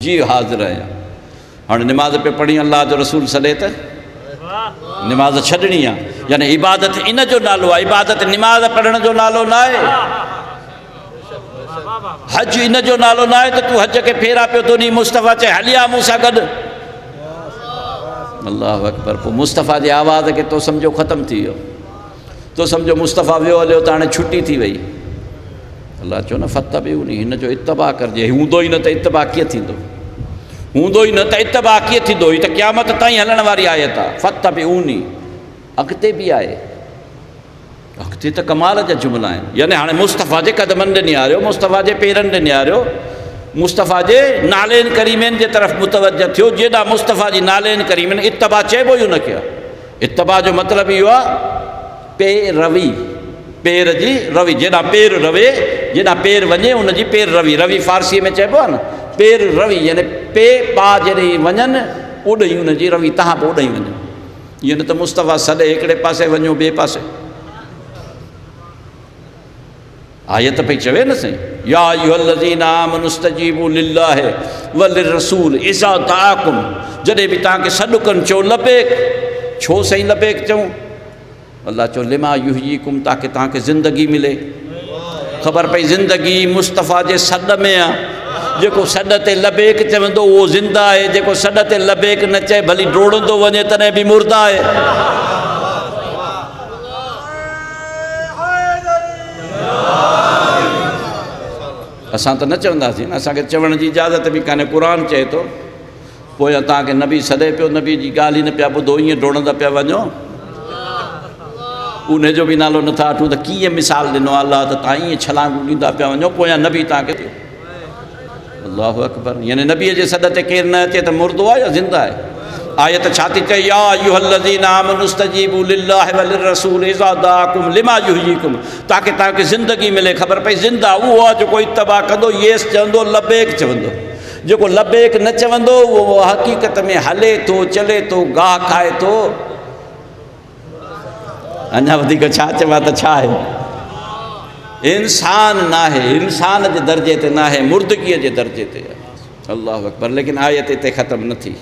जी हाज़िर आहियां। हाणे निमाज़ पे पढ़ी अल्लाह जो रसूल सॾे त निमाज़ छॾणी आहे, यानी इबादत इन जो नालो आहे। इबादत निमाज़ पढ़ण जो नालो न आहे, हज इन जो नालो न आहे त तूं हज के फेरा पियो थो ॾी। मुस्तफ़ा चए हलिया मूं सां गॾु। अल्लाहु अकबर। पोइ मुस्तफ़ा जे आवाज़ खे तो सम्झो ख़तमु थी वियो, तो सम्झो मुस्तफ़ा वियो हलियो त हाणे छुटी थी वई। अल्लाह चयो न फत्तबिऊनी, हिन जो इत्तबा करिजे। हूंदो ई न त इत्तबा कीअं थींदो, हूंदो ई न त इत्तबा कीअं थींदो। ही त क़यामत ताईं हलण वारी आयत आहे। फत्तबिऊनी अॻिते बि आहे, अॻिते त कमाल जा जुमिला आहिनि। यानी हाणे मुस्तफ़ा जे क़दमनि ॾे निहारियो, मुस्तफ़ा जे पेरनि ॾे निहारियो, मुस्तफ़ा जे नालेनि करीमनि जे तरफ़ मुतवजह थियो। जेॾा मुस्तफ़ा जी नालेनि करीमनि, इत्तबा चइबो ई उनखे आहे। इत्तबा जो मतिलबु इहो आहे पेरवी, पेर जी रवी। जेॾा पेर रवे, जेॾा पेर वञे उनजी पेर रवी। रवी फारसीअ में चइबो आहे न पेर रवी, यानी पे पा जॾहिं वञनि उॾई उनजी रवी, तव्हां बि उॾई वञो। ईअं न त मुस्तफ़ा सॾे हिकिड़े पासे वञो ॿिए पासे। आयत पई चवे न साईं, या अय्युहल्लज़ीना आमनू इस्तजीबू लिल्लाहि व लिर्रसूल इज़ा दआकुम। जॾहिं बि तव्हांखे सॾु कनि चओ लबैक। छो साईं लबैक चऊं? अल्लाह चयो लिमा युहयीकुम, ताकि तव्हांखे ज़िंदगी मिले। ख़बर पई ज़िंदगी मुस्तफ़ा जे सॾ में आहे। जेको सॾ ते लबैक चवंदो उहो ज़िंदा आहे, जेको सॾ ते लबैक न चए भली डोड़ंदो वञे तॾहिं बि मुर्दा आहे। असां त न चवंदासीं न, असांखे चवण जी इजाज़त बि कान्हे। क़ुर चए थो, पोइ तव्हांखे नबी सॾे पियो, नबी जी ॻाल्हि ई न पिया ॿुधो, ईअं डोड़ंदा पिया वञो। उन जो बि नालो नथा वठूं त कीअं मिसाल ॾिनो अलाह, त तव्हां ईअं छलांगू ॾींदा पिया वञो, पोयां नबी तव्हांखे थियो। अल्लाहु अकबर। यानी नबीअ जे सॾ ते केरु न अचे त मुर्दो आहे या ज़िंदा आहे? आयत छा थी चए, या अय्युहल्लज़ीना आमनू इस्तजीबू लिल्लाहि व लिर्रसूल इज़ा दआकुम लिमा युहयीकुम, ताकि तव्हांखे ज़िंदगी मिले। ख़बर पई ज़िंदा उहो आहे जेको इत्तबा कंदो, येस चवंदो, लबैक चवंदो। जेको लबैक न चवंदो उहो हक़ीक़त में हले थो, चले थो, गाह खाए थो। अञा वधीक छा चवां त छा आहे? इंसान न आहे, इंसान जे दर्जे ते न आहे, मुर्दगीअ जे दर्जे ते आहे। अल्लाहु अकबर। लेकिन आयत हिते ख़तमु न थी।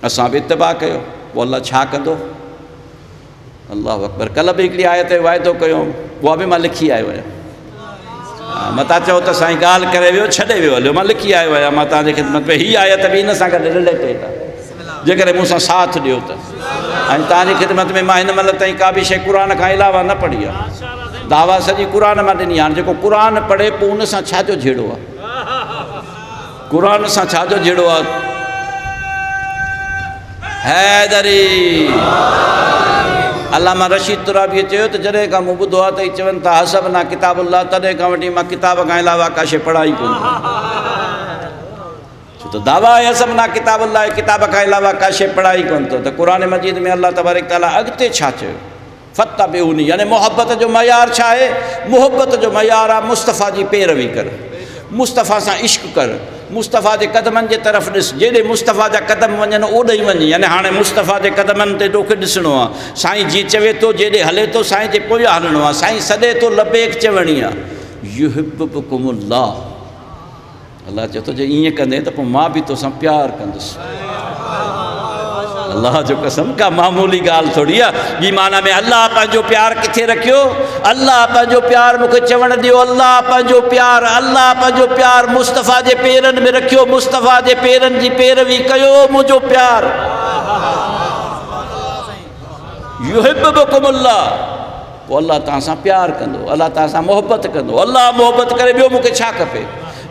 असां बि इत्तबा कयो, पोइ अल्लाह छा कंदो? अल्लाहु अकबर। कल्ह बि हिकिड़ी आयत जो वाइदो कयो, उहा बि मां लिखी आयो आहियां। मता चओ त साईं ॻाल्हि करे वियो, छॾे वियो हलियो, मां लिखी आयो आहियां मां तव्हांजे ख़िदमत में। हीअ आयत बि हिन सां गॾु रिलेटेड आहे, जेकॾहिं मूंसां साथ ॾियो त। ऐं तव्हांजी ख़िदमत में मां हिन महिल ताईं का बि शइ क़ुर खां अलावा न पढ़ी आहे। दावा सॼी क़ुर मां ॾिनी आहे। जेको क़ुर पढ़े पोइ उन सां छाजो जहिड़ो आहे? क़ुर सां छाजो जहिड़ो आहे? हैदरी अल्लामा रशीद तुराबी चयो त जॾहिं खां मूं ॿुधो आहे त ई चवनि था हसबना किताबुल्लाह, तॾहिं खां वठी मां किताब खां अलावा का शइ पढ़ाई कोन। छो त दावा आहे हसबना किताबुल्लाह, किताब खां अलावा का शइ पढ़ाई कोन थो। त क़ुर मजीद में अल्लाह तबारक तआला अॻिते छा चयो? फत्तबिऊनी, यानी मोहब्बत जो मयार छा आहे? मोहब्बत जो मयार आहे मुस्तफ़ा जी पैरवी कर, मुस्तफ़ा सां इश्क कर, मुस्तफ़ा जे क़दमनि जे तरफ़ ॾिस। जेॾे मुस्तफ़ा जा क़दम वञनि ओॾे ई वञ। यानी हाणे मुस्तफ़ा जे क़दमनि ते तोखे ॾिसणो आहे। साईं जीअं चवे थो, जेॾे हले थो साईं जे पोयां हलणो आहे। साईं सॾे थो, लबैक चवणी आहे। युहिब्बुकुमुल्लाह, अल्लाह चए थो जे ईअं कंदे त पोइ मां बि तोसां प्यारु कंदुसि। अल्लाह जो कसम, का मामूली ॻाल्हि थोरी आहे। ॿी माना में अल्लाह पंहिंजो प्यारु किथे रखियो? अल्लाह पंहिंजो प्यारु मूंखे चवणु ॾियो, अल्लाह पंहिंजो प्यारु, अल्लाह पंहिंजो प्यारु मुस्तफ़ा जे पेरनि में रखियो। मुस्तफ़ा जे पेरनि जी पैरवी कयो। मुंहिंजो प्यारु युहिब्बुकुमुल्लाह, पोइ अल्लाह तव्हां सां प्यारु कंदो, अल्लाह तव्हां सां मोहबत कंदो। अल्लाह मोहबत करे, ॿियो मूंखे छा खपे?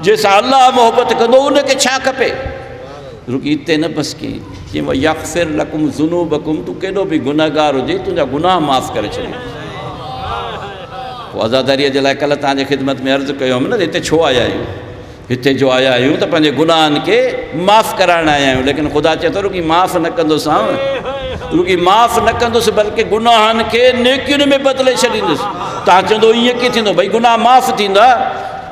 जंहिंसां अल्लाह मोहबत कंदो उनखे छा खपे? रुकी हिते न बसि कई, चई यग़फ़िर लकुम ज़ुनूबकुम, तूं केॾो बि गुनहगार हुजे तुंहिंजा गुनाह माफ़ करे छॾे। पोइ आज़ादारीअ जे लाइ कल्ह तव्हांजे ख़िदमत में अर्ज़ु कयो हुअमि न, हिते छो आया आहियूं? हिते जो आया आहियूं त पंहिंजे गुनाहनि खे माफ़ कराइण आया आहियूं। लेकिन ख़ुदा चए थो रुकी माफ़ न कंदुसि, रुकी माफ़ न कंदुसि, बल्कि गुनाहनि खे नेकियुनि में बदिले छॾींदुसि। तव्हां चवंदो ईअं कीअं थींदो? भई गुनाह माफ़ थींदा?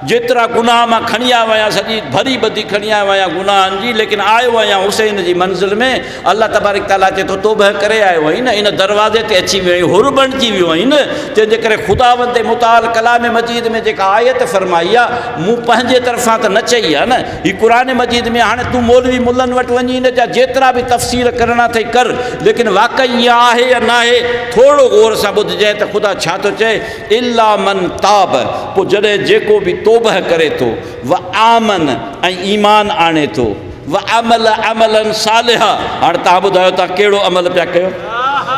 जेतिरा गुनाह मां खणी आयो आहियां, सॼी भरी बदी खणी आयो आहियां गुनाहनि जी, लेकिन आयो आहियां हुसैन जी मंज़िल में। अल्लाह तबारक ताला चए थो तौबह करे आयो आहीं न, इन दरवाज़े ते अची वियो आहीं, हुर बणिजी वियो आहीं न। तंहिंजे करे ख़ुदावंद मुताल कलाम मजीद में जेका आयत फरमाई आहे, मूं पंहिंजे तरफ़ां त न चई आहे न, हीअ क़ुरान मजीद में। हाणे तूं मौलवी मुल्लनि वटि वञी हिन जा जेतिरा बि तफ़सीर करणा अथई कर, लेकिन वाक़ई इहा आहे या न आहे थोरो गौर सां ॿुधिजांइ त ख़ुदा छा थो चए। इल्ला मन ताब, पोइ जॾहिं जेको बि तौबह करे थो, व आमन ऐं ईमान आणे थो, व अमल अमलन सालिहा। हाणे तव्हां ॿुधायो तव्हां कहिड़ो अमल पिया कयो?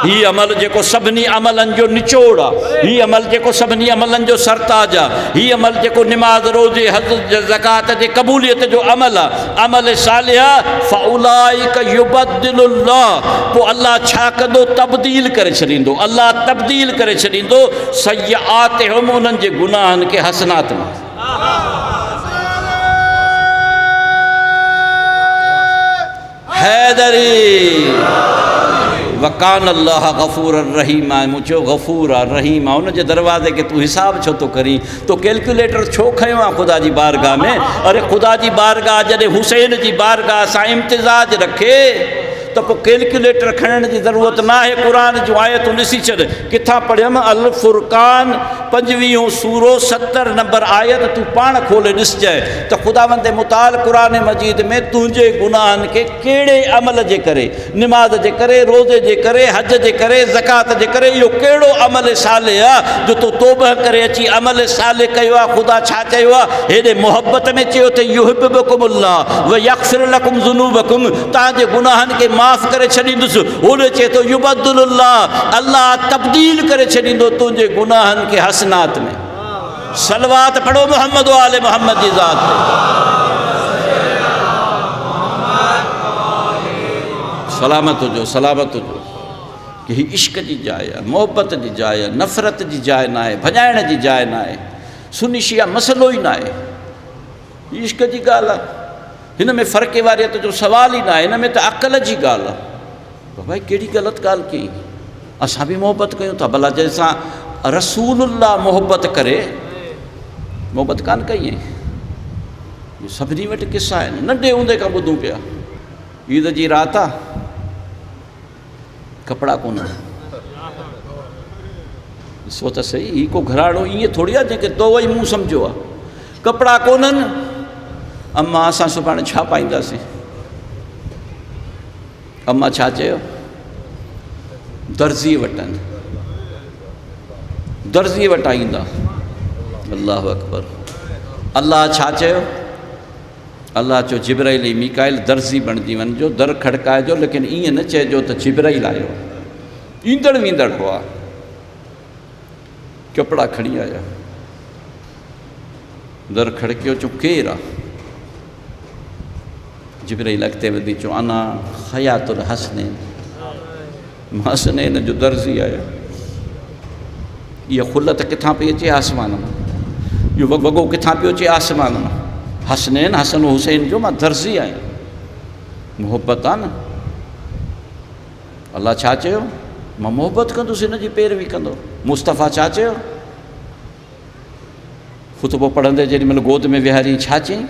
हीउ अमल जेको सभिनी अमलनि जो निचोड़ आहे, हीउ अमल जेको सभिनी अमलनि जो सरताज आहे, हीउ अमल जेको निमाज़ रोज़े हज ज़कात जे क़बूलियत जो अमल आहे, अमल सालिहा। फउलाइक युबद्दिलुल्लाह, पोइ अल्लाह छा कंदो? तब्दील करे छॾींदो। अल्लाह तब्दील करे छॾींदो सय्यातिहुम, उन्हनि जे गुनाहनि खे हसनात में। हैदरी वकान अल्लाह गफ़ूर रहीम आहे। मूं चयो गफ़ूर आहे, रहीम आहे। उनजे दरवाज़े खे तूं हिसाब छो थो करीं? तो कैलकुलेटर छो खयो आहे ख़ुदा जी बारगाह में? अरे ख़ुदा जी बारगाह जॾहिं हुसैन जी बारगाह सां इम्तिज़ाज रखे तो पोइ कैलकुलेटर खणण जी ज़रूरत न आहे। क़ुरान जूं आयतूं ॾिसी छॾ, किथां पढ़ियमि? अल फुरक़ान 25 सूरो 70 नंबर आयत तूं पाण खोले ॾिसजांइ त ख़ुदावंद मुताल क़ुरान मजीद में तुंहिंजे गुनाहनि खे कहिड़े अमल जे करे, निमाज़ जे करे, रोज़े जे करे, हज जे करे, ज़कात जे करे, इहो कहिड़ो अमल साले आहे जो तूं तौबह करे अची अमल साले कयो आहे। ख़ुदा छा चयो आहे? हेॾे मुहबत में चयो त युहिब्बुकुमुल्लाह व यग़फ़िर लकुम ज़ुनूबकुम, तव्हांजे गुनाहनि खे माफ़ करे छॾींदुसि। होॾे चए थो युबद्दिलुल्लाह, अल्लाह तब्दील करे छॾींदो तुंहिंजे गुनाहनि खे हसनात में। सलवात पढ़ो मोहम्मद वाले मोहम्मद जी ज़ात ते। सलामत हुजो, सलामत हुजो। कि हीअ इश्क जी जाइ आहे, मोहबत जी जाइ आहे, नफ़रत जी जाइ न आहे, भॼाइण जी जाइ न आहे। सुनी शिया मसइलो ई न आहे, हीअ इश्क जी ॻाल्हि आहे। हिन में फ़र्क़े वारियत जो सवाल ई न आहे, हिन में त अक़ल जी ॻाल्हि आहे। भाई कहिड़ी ग़लति ॻाल्हि कई? असां बि मोहबत कयूं था, भला जंहिंसां रसूलुल्लाह मोहबत करे मोहबत कान कई आहे। सभिनी वटि किसा आहिनि, नंढे हूंदे खां ॿुधूं पिया। ईद जी राति आहे, कपिड़ा कोन, ॾिसो त सही, हीअ को घराड़ो ईअं थोरी आहे जंहिंखे तो वई मूं सम्झो आहे। कपिड़ा कोन्हनि, अम्मा असां सुभाणे छा पाईंदासीं? अम्मा छा चयो? दर्ज़ी वटनि, दर्ज़ी वटां ईंदा। अल्लाहु अकबर। अल्लाह छा चयो? अल्लाह चयो जिब्राइल मीकाइल दर्ज़ी बणिजी वञिजो, दर खड़काइजो, लेकिन ईअं न चइजो त जिब्राइल आयो, ईंदड़ वींदड़ हुआ। कपिड़ा खणी आया, दर खड़कियो, चयो केरु आहे? जिब्राइल अॻिते वधी चयो अना हयातुल हसनैन, हसनैन जो दर्ज़ी आयो। इहा खुलत किथां पई अचे? आसमान मां। इहो वॻो किथां पियो अचे? आसमान मां। हसनैन, हसन हुसैन जो मां दर्ज़ी आहियां। मोहबत आहे न। अल्लाह छा चयो? मां मोहबत कंदुसि, हिन जी पैरवी कंदो। मुस्तफ़ा छा चयो? ख़ुतबो पढ़ंदे जेॾी महिल गोद में विहारी छा चयईं?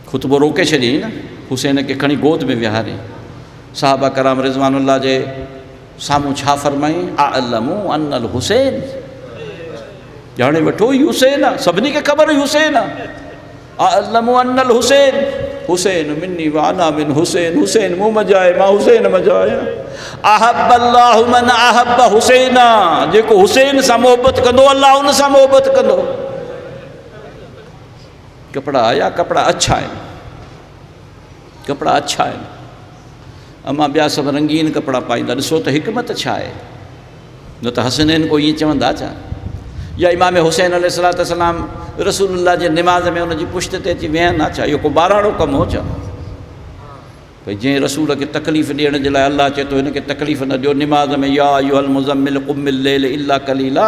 ख़ुतबो रोके छॾियईं न, हुसैन खे खणी गोद में विहारी। साहबा कराम रिज़वानुल्लाह जे साम्हूं छा फरमाईं? अअलमु अन्नल हुसैन, ॼाणे वठो ई हुसैन आहे, सभिनी खे ख़बर हुई हुसैन आहे। अअलमु अन्नल हुसैन, हुसैन मिन्नी व अना मिन हुसैन, हुसैन मूं मज़ा आहे, मां हुसैन मज़ा आहियां। अहब्बल्लाहु मन अहब्ब हुसैना, जेको हुसैन सां मोहबत कंदो अल्लाह उन सां मोहबत कंदो। कपिड़ा आया, कपिड़ा अच्छा आहिनि, कपिड़ा अच्छा आहिनि। अम्मा ॿिया सभु रंगीन कपिड़ा पाईंदा। ॾिसो त हिकमत छा आहे, न त हसनैन को ईअं चवंदा छा? या इमाम हुसैन अलैहिस्सलाम रसूलुल्लाह जे निमाज़ में उनजी पुश्त ते अची वेहनि छा? इहो को ॿाराणो कमु हो छा? भई जंहिं रसूल खे तकलीफ़ ॾियण जे लाइ अल्लाह चए थो हिनखे तकलीफ़ न ॾियो निमाज़ में या अय्युहल मुज़म्मिल क़ुमिल लैल इल्ला कलीला।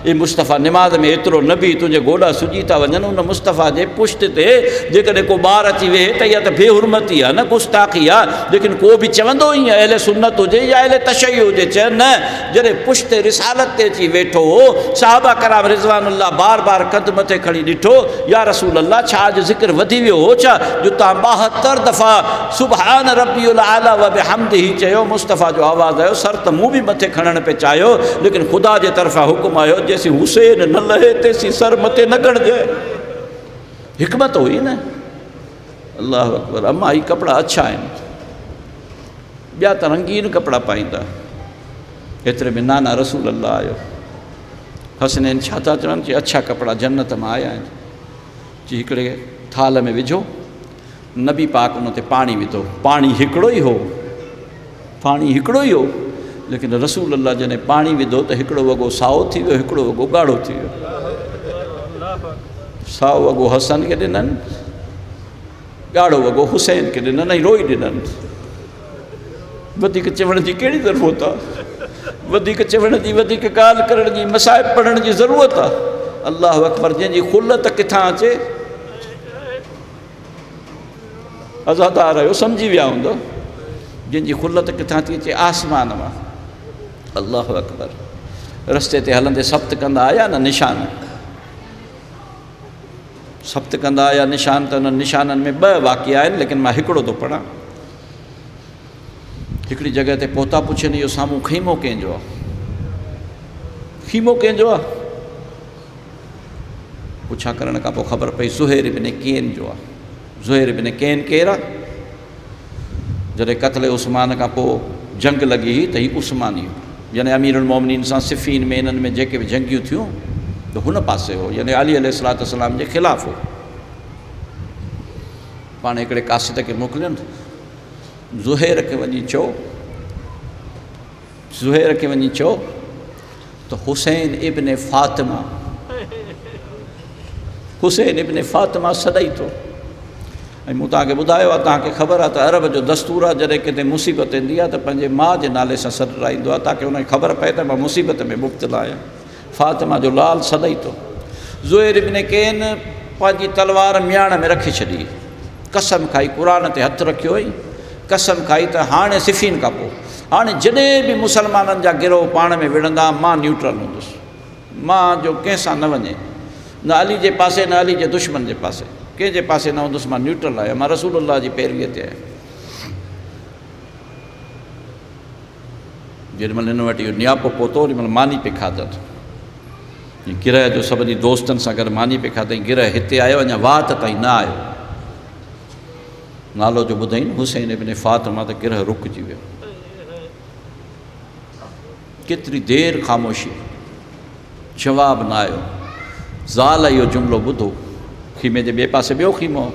ए मुस्तफ़ा निमाज़ में एतिरो न बि तुंहिंजे गोॾा सुॼी था वञनि उन मुस्तफ़ा जे पुष्ट ते जेकॾहिं को ॿार अची वेहे त इहा त बेहुरमती आहे न गुस्ताखी आहे। लेकिन को बि चवंदो ई अहले सुन्नत हुजे या अहले तशय्युअ हुजे चए न जॾहिं पुष्ट रिसालत ते अची वेठो हो सहाबा कराम रिज़वानुल्लाह बार बार कद मथे खणी ॾिठो या रसूल अल्लाह छा अॼु ज़िक्र वधी वियो हो छा जो तव्हां 72 दफ़ा सुभान रब्बियुल आला व बिहम्दिही चयो मुस्तफ़ा जो आवाज़ आयो सर त मूं बि मथे खणण पे चाहियो लेकिन ख़ुदा जे तरफ़ां हुकुम आयो जेसी हुसैन न लहे तेसी सर मथे न खणजे। हिकमत हुई न। अल्लाह अकबर। अम्मा ही कपिड़ा अच्छा आहिनि ॿिया त रंगीन कपिड़ा पाईंदा एतिरे में नाना रसूल अल्लाह आयो। हसनैन छा था चवनि चई अच्छा कपिड़ा जन्नत मां आया आहिनि चई हिकिड़े थाल में विझो नबी पाक उन ते पाणी विधो पाणी हिकिड़ो ई हो पाणी हिकिड़ो ई हो लेकिन रसूल अल्लाह जॾहिं पाणी विधो त हिकिड़ो वॻो साओ थी वियो हिकिड़ो वॻो ॻाढ़ो थी वियो। साओ वॻो हसन खे ॾिननि ॻाढ़ो वॻो हुसैन खे ॾिननि ऐं रोई ॾिननि। वधीक चवण जी कहिड़ी ज़रूरत आहे वधीक चवण जी वधीक ॻाल्हि करण जी मसाइब पढ़ण जी ज़रूरत आहे। अल्लाह अकबर जंहिंजी खुलत किथां अचे अज़ादार आहियो सम्झी विया हूंदो जंहिंजी खुलत किथां थी अचे आसमान मां। अल्लाह अकबर। रस्ते ते हलंदे सब्त कंदा आया न निशान सब्त कंदा आया निशान त उन्हनि निशाननि में 2 वाक़िया आहिनि लेकिन मां हिकिड़ो थो पढ़ां। हिकिड़ी जॻह ते पहुता पुछनि इहो साम्हूं खीमो कंहिंजो आहे खीमो कंहिंजो आहे पुछा करण खां पोइ ख़बर पई ज़ुहैर इब्न कैन जो आहे। ज़ुहैर इब्न कैन केरु आहे जॾहिं क़त्ल उस्मान खां पोइ जंग लॻी हुई त हीउ उस्मानी यानी अमीरुल मोमिनीन सां सिफ़ीन में इन्हनि में जेके बि जंगियूं थियूं त हुन पासे हो यानी अली अलैहिस्सलाम जे ख़िलाफ़ु हो। पाण हिकिड़े कासिद खे मोकिलियनि ज़ुहैर खे वञी चओ ज़ुहैर खे वञी चओ त हुसैन इब्न फ़ातिमा सॾई थो। ऐं मूं तव्हांखे ॿुधायो आहे तव्हांखे ख़बर आहे त अरब जो दस्तूर आहे जॾहिं किथे मुसीबत ईंदी आहे त पंहिंजे माउ जे नाले सां सॾु लाहींदो आहे ताकी हुनखे ख़बर पए त मां मुसीबत में मुब्तला आहियां। फ़ातिमा जो लाल सॾई थो। ज़ुहैर इब्न कैन पंहिंजी तलवार मियाण में रखी छॾी कसम खाई क़ुर ते हथु रखियो हुई कसम खाई त हाणे सिफ़ीन खां पोइ हाणे जॾहिं बि मुसलमाननि जा गिरोह पाण में विढ़ंदा मां न्यूट्रल हूंदुसि मां जो कंहिंसां न वञे न अली जे पासे न अली जे दुश्मन जे पासे कंहिंजे पासे न हूंदुसि मां न्यूट्रल आहियां मां रसूलुल्लाह जी पैरवीअ ते आहियां। जेॾीमहिल हिन वटि इहो नियापो पहुतो ओॾीमहिल मानी पे खाधनि गिरह जो सभिनी दोस्तनि सां गॾु मानी पे खाधई गिरह हिते आयो अञा वात ताईं न आयो नालो जो ॿुधाई न हुसैन इब्न फ़ातिमा त गिरह रुकिजी वियो। केतिरी देरि ख़ामोशी जवाबु न आयो। ज़ाल इहो जुमिलो ॿुधो खीमे जे ॿिए पासे ॿियो खीमो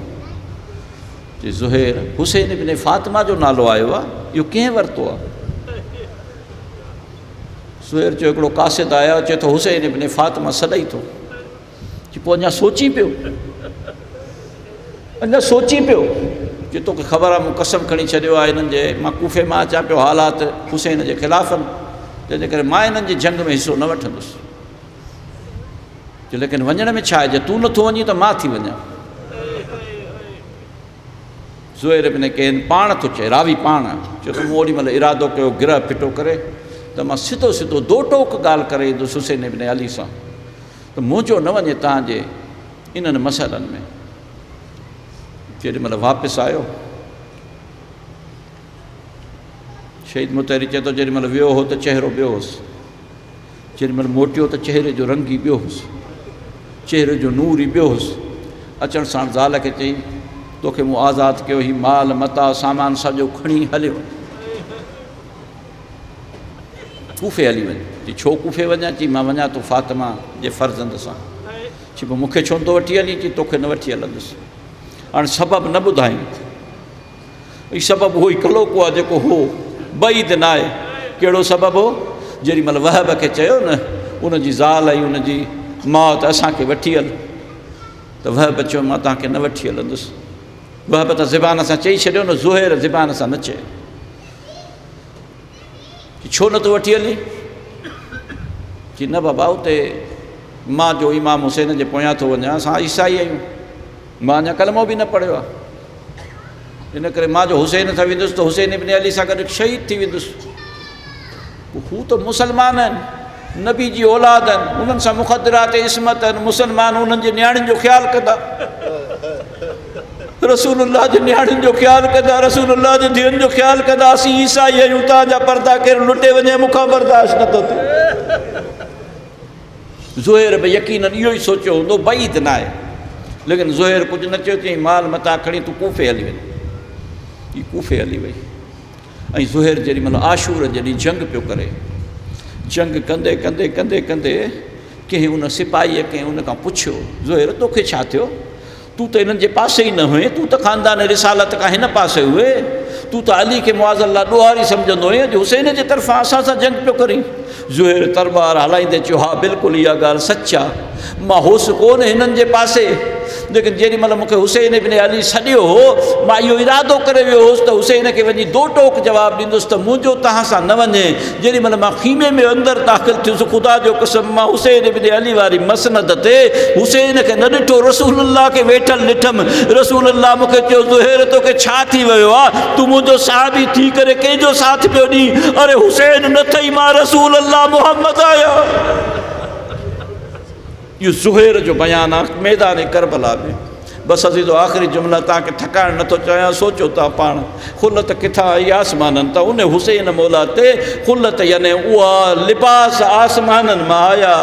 चई ज़ुहैर हुसैन इब्न फ़ातिमा जो नालो आयो आहे इहो कंहिं वरितो आहे। ज़ुहैर जो हिकिड़ो कासिद आया चए थो हुसैन इब्न फ़ातिमा सॾई थो चई पोइ अञा सोची पियो चए तोखे ख़बर आहे मूं कसम खणी छॾियो आहे हिननि जे मां कूफ़े मां अचां पियो हालात हुसैन जे ख़िलाफ़ आहिनि तंहिंजे करे मां हिननि जी जंग में हिसो न वठंदुसि चए लेकिन वञण में छा आहे जे तूं नथो वञी त मां थी वञा। ज़ुहैर इब्न कैन पाण थो चए रावी पाण चए त मूं ओॾीमहिल इरादो कयो गिरह फिटो करे त मां सिधो सिधो दो टोक ॻाल्हि करे ईंदुसि हुसैन इब्न अली सां त मुंहिंजो न वञे तव्हांजे इन्हनि मसइलनि में। जेॾीमहिल वापसि आयो शहीद मुतहरी चए थो जेॾीमहिल वियो हो त चहिरो ॿियो हुउसि जेॾीमहिल मोटियो त चहिरे जो रंग ई ॿियो हुउसि चहिरे जो नूर ई ॿियो हुउसि। अचण सां ज़ाल खे चई तोखे मूं आज़ादु कयो ही माल मता सामान सॼो खणी हलियो कूफ़े हली वञ चई छो कूफ़े वञा चई मां वञा थो फ़ातिमा जे फ़र्ज़ंद सां चई पोइ मूंखे छो थो वठी हली चई तोखे न वठी हलंदुसि। हाणे सबबु न ॿुधायूं हीउ सबबु उहो ई कलोको आहे जेको हो बईद न आहे। कहिड़ो सबबु हो जेॾीमहिल वहब खे चयो न उनजी ज़ाल ऐं उनजी मौत असांखे वठी हल त वहब चयो मां तव्हांखे न वठी हलंदुसि वहबत ज़बान सां चई छॾियो न, ज़ुहैर ज़बान सां न चए। छो नथो वठी हली? कि न बाबा उते मां जो इमाम हुसैन जे पोयां थो वञा, असां ईसाई आहियूं, मां अञा कलमो बि न पढ़ियो आहे, इन करे मां जो हुसैन सां वेंदुसि त हुसैन इब्न अली सां गॾु शहीद थी वेंदुसि। हू त मुसलमान आहिनि, नबी जी औलाद आहिनि, उन्हनि सां मुक़दरात इस्मत आहिनि, मुसलमान उन्हनि जे नियाणियुनि जो ख़्यालु कंदा, रसूलुल्लाह जे नियाणियुनि जो ख़्यालु कंदा, रसूलुल्लाह जे धीअनि जो ख़्यालु कंदा। असीं ईसाई आहियूं, तव्हांजा पर्दा केरु लुटे वञे मूंखां बर्दाश्त नथो थिए। ज़ुहैर बि यकीनन इहो ई सोचियो हूंदो, बईद न आहे, लेकिन ज़ुहैर कुझु न चयो, चई माल मता खणी तूं कूफ़े हली वञ। हीअ कूफ़े हली वई। ऐं ज़ुहैर जेॾी महिल आशूर जॾहिं जंग पियो करे, जंग कंदे कंदे कंदे कंदे कंहिं उन सिपाहीअ कंहिं उन खां पुछियो, ज़ुहैर तोखे छा थियो? तूं त इन्हनि जे पासे ई न हुए, तूं त ख़ानदान रिसालत खां हिन पासे हुए, तूं त अली खे मुआज़ल्ला ॾोहारी सम्झंदो हुए, अॼु हुसैन जे तरफ़ां असां सां जंग पियो करीं। ज़ुहैर तरबार हलाईंदे चयो, हा बिल्कुलु इहा ॻाल्हि सच आहे, मां होसि कोन हिननि जे पासे, लेकिन जेॾी महिल मूंखे हुसैन इब्न अली सॾियो हो, मां इहो इरादो करे वियो हुउसि त हुसैन खे वञी दो टोक जवाबु ॾींदुसि त मुंहिंजो तव्हां सां न वञे। जेॾी महिल मां ख़ीमे में अंदरि दाख़िल थियुसि, ख़ुदा जो कसम मां हुसैन इब्न अली वारी मसनद ते हुसैन खे न ॾिठो, रसूलुल्लाह खे वेठल ॾिठमि। रसूलुल्लाह मूंखे चयो, ज़ुहैर तोखे छा थी वियो आहे? तूं मुंहिंजो साहबी थी करे कंहिंजो साथ पियो ॾीं? अरे हुसैन न थई, मां रसूलुल्लाह मुहम्मद आहियां। इहो ज़ुहैर जो बयानु आहे मैदान करबला में। बसि असीं तो आख़िरी जुमिला तव्हांखे थकाइणु नथो चाहियां, सोचो था पाण, खुलत किथां आई? आसमाननि तां। उन हुसैन मौला ते खुलत यानी उहा लिबास आसमाननि मां आया।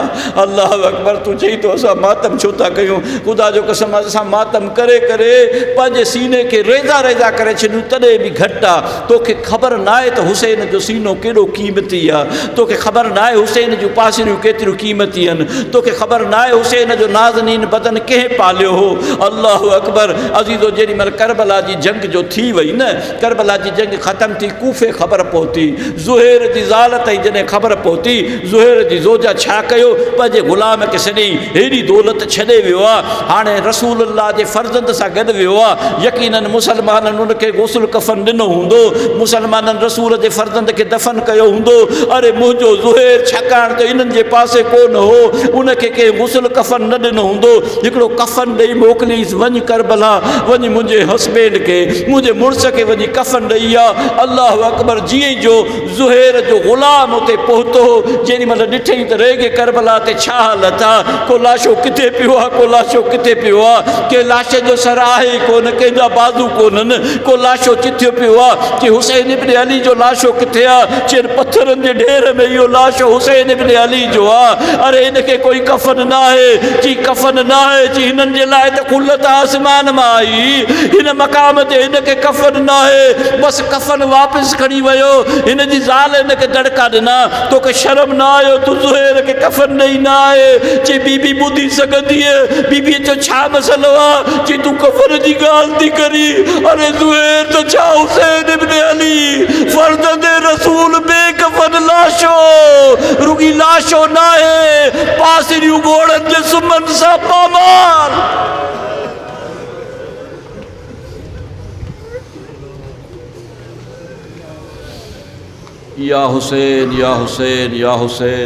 अल्लाह अकबर। तूं चई तो असां मातम छो था कयूं? ख़ुदा जो कसम असां मातम करे करे पंहिंजे सीने खे रेज़ा रेज़ा करे छॾियूं, तॾहिं बि घटि आहे। तोखे ख़बर न आहे त हुसैन जो सीनो केॾो क़ीमती आहे, तोखे ख़बर न आहे हुसैन जूं पासरियूं केतिरियूं क़ीमती आहिनि, तोखे ख़बर न आहे हुसैन जो नाज़नीन बदन कंहिं पालियो हो। अल्लाह अकबर। अज़ीज़ो जेॾी महिल करबला जी जंग जो थी वई न, करबला जी जंग ख़तमु थी, कूफ़े ख़बर पहुती, ज़ुहैर जी ज़ाल ताईं जॾहिं ख़बर पहुती, ज़ुहैर जी ज़ोजा छा कयो, पंहिंजे ग़ुलाम खे सॼी हेॾी दौलत छॾे वियो आहे, हाणे रसूलुल्लाह जे फ़र्ज़ंद सां गॾु वियो आहे। यकीनन मुसलमाननि उनखे गुस्ल कफ़न ॾिनो हूंदो, मुसलमाननि रसूल जे फ़र्ज़ंद खे दफ़न कयो हूंदो। अरे मुंहिंजो ज़ुहैर छाकाणि त इन्हनि जे पासे कोन हो, उनखे कंहिं गुस्ल कफ़न न ॾिनो हूंदो, हिकिड़ो कफ़न ॾेई मोकिलीसि, वञ करबला, वञ मुंहिंजे हस्बैंड खे, मुंहिंजे मुड़ुस खे वञी कफ़न ॾेई आहे। अल्लाह अकबर। जीअं ई जो ज़ुहैर जो ग़ुलाम उते पहुतो, जेॾी महिल ॾिठई त रेगे करबला ते छा हालत आहे, को लाशो किथे पियो आहे, को लाशो किथे पियो आहे, के लाश जो सर आहे कोन, कंहिंजा बाज़ू कोन्हनि, को लाशो चिथियो पियो आहे। कि हुसैन इब्न अली जो लाशो किथे आहे? चेर पत्थरनि जे ढेर में इहो लाशो हुसैन इब्न अली जो आहे। अरे हिनखे कोई कफ़न न आहे? चई कफ़न न आहे? चई हिननि जे लाइ त खुलत आसमान मां आई, हिन मक़ाम ते हिनखे कफ़न न आहे। बसि कफ़न वापसि खणी वियो, हिन जी ज़ाल हिनखे दड़का ॾिना, तोखे शर्म न आयो? तूं ज़ुहैर खे कफ़न ॾेई न आहे? चई बीबी ॿुधी सघंदीअ? बीबीअ चयो छा मसलो आहे? चई तूं कफ़न जी ॻाल्हि थी करी? अरे ज़ुहैर त छा हुसैन इब्न अली फ़र्ज़ंद रसूल बेकफ़न लाशो, रुॻी लाशो न आहे, पासरियूं घोड़नि जे सुमन सां पामाल। या हुसैन, या हुसैन, या हुसैन।